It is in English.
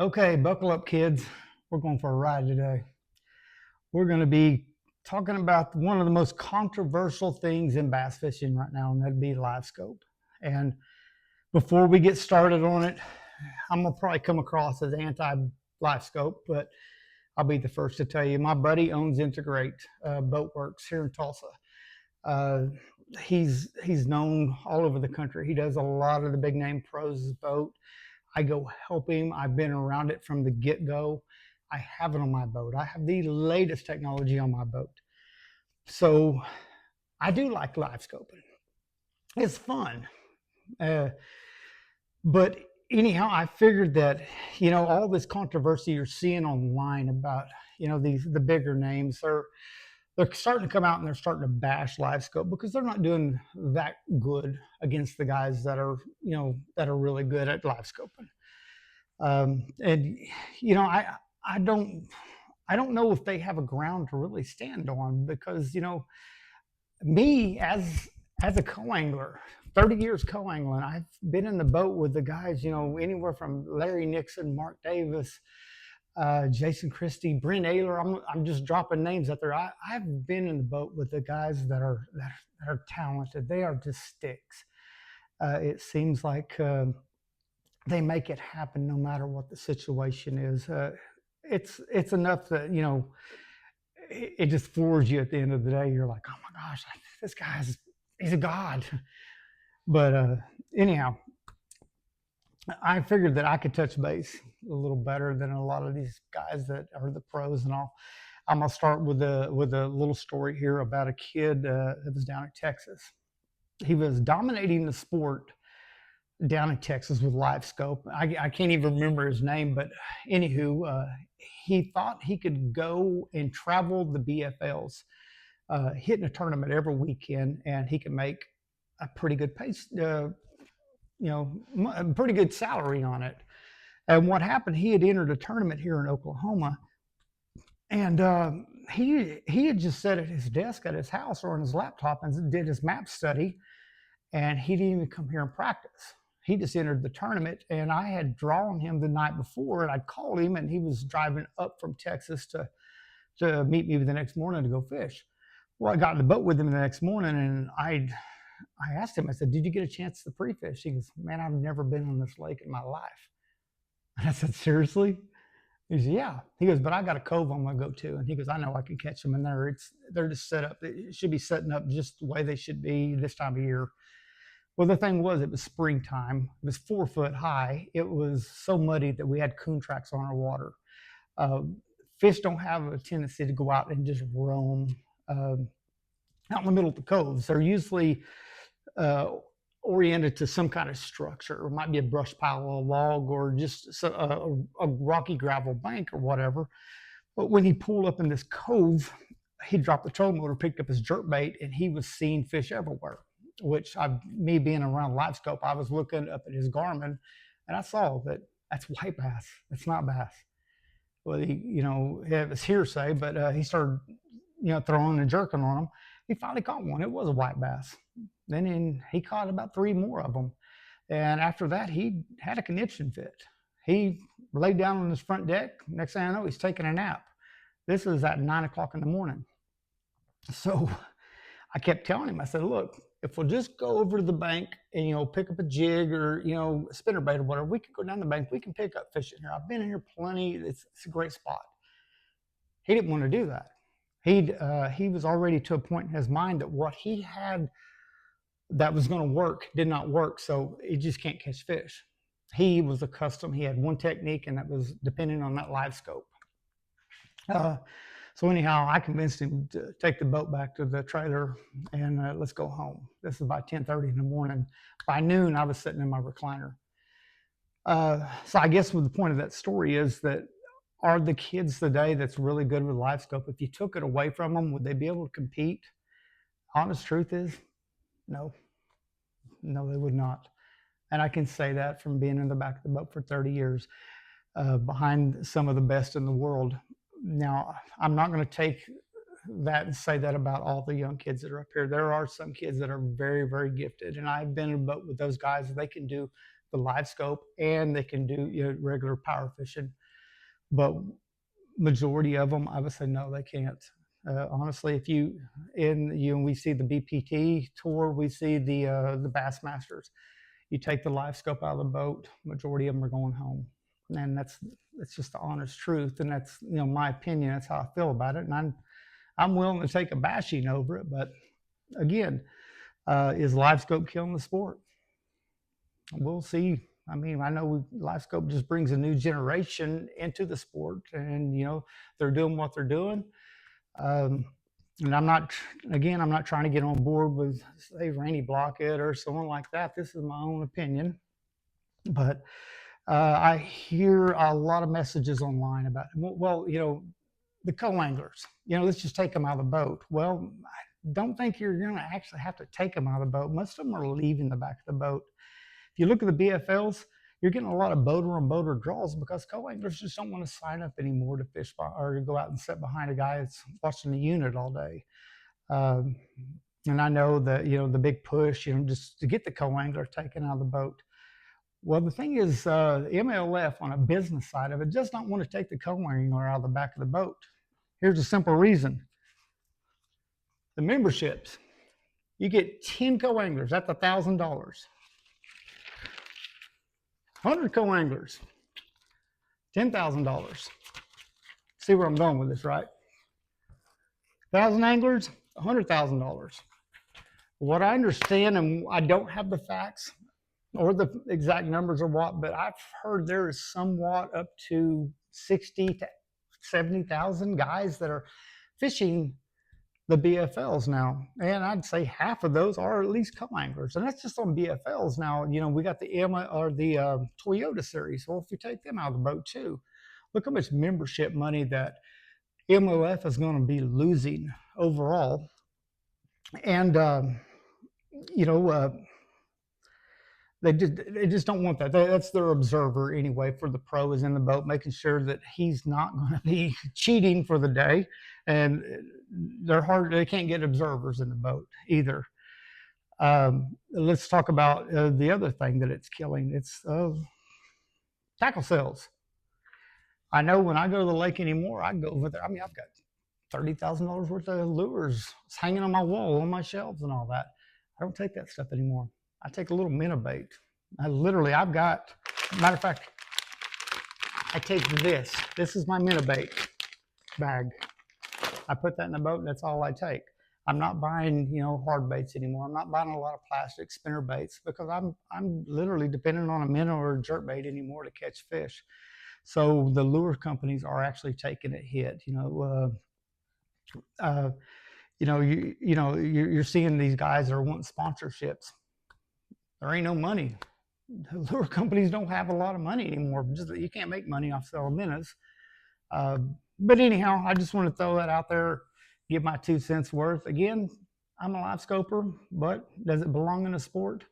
Okay, buckle up, kids. We're going for a ride today. We're going to be talking about one of the most controversial things in bass fishing right now, and that'd be Livescope. And before we get started on it, I'm going to probably come across as anti Livescope, but I'll be the first to tell you my buddy owns Integrate Boat Works here in Tulsa. Uh, he's known all over the country. He does a lot of the big name pros boat. I go help him. I've been around it from the get go. I have it on my boat. I have the latest technology on my boat. So I do like live scoping. It's fun. Uh, but anyhow, I figured that, all this controversy you're seeing online about, the bigger names, they're starting to come out and they're starting to bash live scope because they're not doing that good against the guys that are really good at live scoping. And I don't know if they have a ground to really stand on because me as a co-angler, 30 years co-angling, I've been in the boat with the guys, anywhere from Larry Nixon, Mark Davis, Jason Christie, Brent Ayler. I'm just dropping names out there. I've been in the boat with the guys that are talented. They are just sticks. It seems like they make it happen no matter what the situation is. It's enough that it just floors you at the end of the day. You're like, oh my gosh, this he's a god. But anyhow, I figured that I could touch base a little better than a lot of these guys that are the pros and all. I'm gonna start with a little story here about a kid that was down in Texas. He was dominating the sport down in Texas with live scope. I can't even remember his name, but anywho, he thought he could go and travel the BFLs, hitting a tournament every weekend, and he could make a pretty good pace, a pretty good salary on it. And what happened? He had entered a tournament here in Oklahoma, and he had just sat at his desk at his house or on his laptop and did his map study, and he didn't even come here and practice. He just entered the tournament, and I had drawn him the night before, and I'd called him, and he was driving up from Texas to meet me the next morning to go fish. Well, I got in the boat with him the next morning, and I asked him, I said, did you get a chance to pre-fish? He goes, man, I've never been on this lake in my life. And I said, seriously? He said, yeah. He goes, but I got a cove I'm going to go to. And he goes, I know I can catch them in there. They're just set up. It should be setting up just the way they should be this time of year. Well, the thing was, it was springtime. It was 4 foot high. It was so muddy that we had coon tracks on our water. Fish don't have a tendency to go out and just roam out in the middle of the coves. They're usually oriented to some kind of structure. It might be a brush pile, a log, or just a rocky gravel bank or whatever. But when he pulled up in this cove, he dropped the trolling motor, picked up his jerk bait, and he was seeing fish everywhere. Which me being around live scope, I was looking up at his Garmin, and I saw that that's white bass. That's not bass. Well, it was hearsay, but he started, throwing and jerking on them. He finally caught one. It was a white bass. Then he caught about 3 more of them. And after that, he had a conniption fit. He laid down on his front deck. Next thing I know, he's taking a nap. This is at 9 o'clock in the morning. So I kept telling him, I said, look, if we'll just go over to the bank and, pick up a jig or, a spinnerbait or whatever, we can go down the bank. We can pick up fish in here. I've been in here plenty. It's a great spot. He didn't want to do that. He was already to a point in his mind that what he had that was going to work did not work. So he just can't catch fish. He was accustomed. He had one technique, and that was depending on that live scope. So anyhow, I convinced him to take the boat back to the trailer and let's go home. This is about 10:30 in the morning. By noon, I was sitting in my recliner. So I guess what the point of that story is that are the kids today that's really good with live scope, if you took it away from them, would they be able to compete? Honest truth is, no. No, they would not. And I can say that from being in the back of the boat for 30 years, behind some of the best in the world. Now, I'm not going to take that and say that about all the young kids that are up here. There are some kids that are very, very gifted, and I've been in a boat with those guys. They can do the Livescope, and they can do regular power fishing. But majority of them, I would say no, they can't. Honestly, if we see the BPT tour, we see the Bassmasters. You take the Livescope out of the boat, majority of them are going home, and that's just the honest truth, and that's my opinion. That's how I feel about it, and I'm willing to take a bashing over it. But again, is Livescope killing the sport? We'll see. I mean, I know Livescope just brings a new generation into the sport, and they're doing what they're doing. And I'm not trying to get on board with, say, Randy Blockett or someone like that. This is my own opinion, but I hear a lot of messages online about, well, the co-anglers, let's just take them out of the boat. Well, I don't think you're going to actually have to take them out of the boat. Most of them are leaving the back of the boat. If you look at the BFLs, you're getting a lot of boater on boater draws because co-anglers just don't want to sign up anymore to fish or to go out and sit behind a guy that's watching the unit all day. And I know that, the big push, just to get the co-angler taken out of the boat. Well, the thing is, MLF on a business side of it does not want to take the co-angler out of the back of the boat. Here's a simple reason. The memberships. You get 10 co-anglers, that's $1,000. 100 co-anglers, $10,000. See where I'm going with this, right? 1,000 anglers, $100,000. What I understand, and I don't have the facts or the exact numbers or what, but I've heard there is somewhat up to 60 to 70,000 guys that are fishing the BFLs now, and I'd say half of those are at least co-anglers, and that's just on BFLs. Now, we got the Toyota series. Well, if you take them out of the boat too, look how much membership money that MLF is going to be losing overall. And they just don't want that. That's their observer anyway for the pro is in the boat, making sure that he's not going to be cheating for the day. And they can't get observers in the boat either. Let's talk about the other thing that it's killing. It's tackle sales. I know when I go to the lake anymore, I go over there. I mean, I've got $30,000 worth of lures hanging on my wall, on my shelves and all that. I don't take that stuff anymore. I take a little minnow bait. I've got, matter of fact, I take this. This is my minnow bait bag. I put that in the boat, and that's all I take. I'm not buying, hard baits anymore. I'm not buying a lot of plastic spinner baits because I'm literally dependent on a minnow or a jerk bait anymore to catch fish. So the lure companies are actually taking a hit. You're seeing these guys that are wanting sponsorships. There ain't no money. The lure companies don't have a lot of money anymore. You can't make money off selling minnows. But anyhow, I just want to throw that out there, give my 2 cents worth. Again, I'm a live scoper, but does it belong in a sport?